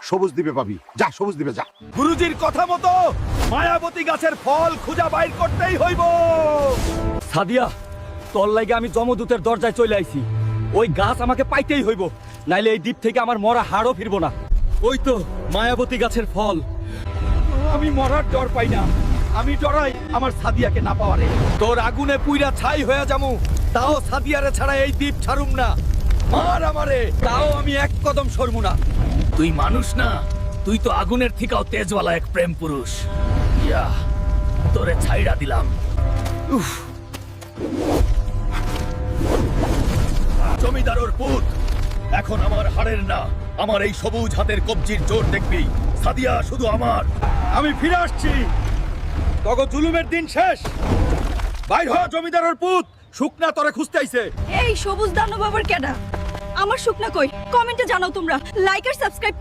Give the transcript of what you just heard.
সবুজ দ্বীপে পাবি, যা সবুজ দ্বীপে যা। গুরুজির কথা মতো মায়াবতী গাছের ফল খুঁজা বাইর করতেই হইব। সাদিয়া, তোর লাগে আমি যমদূতের দরজায় চলে আইছি। ওই গাছ আমাকে পাইতেই হইব, নাইলে এই দ্বীপ থেকে আমার মরা হাড়ও ফিরবো না। ওই তো মায়াবতী গাছের ফল। আমি মরার ডর পাই না, আমি ডরাই আমার সাদিয়াকে না পাওয়ারে। তোর আগুনে পুইরা ছাই হয়ে যামু, তাও সাদিয়ারে ছাড়া এই দ্বীপ ছাড়ুম না। মার আমারে, তাও আমি এক কদম সরমু না। তুই মানুষ না, তুই তো আগুনের থেকেও তেজওয়ালা এক প্রেম পুরুষ। ইয়া, তোরে ছাইড়া দিলাম। জমিদারোর পুত, এখন আমার হাড়ের না, আমার এই সবুজ হাতের কবজির জোর দেখবি। সাদিয়া শুধু আমার। আমি ফিরে আসছি, তখন জুলুমের দিন শেষ। বাইর হ জমিদারের পুত, শুকনা তোরে খুঁজতে আইছে। এই সবুজ দানব আবার কেডা? আমার শুকনা কই? কমেন্টে জানাও তোমরা। লাইক আর সাবস্ক্রাইব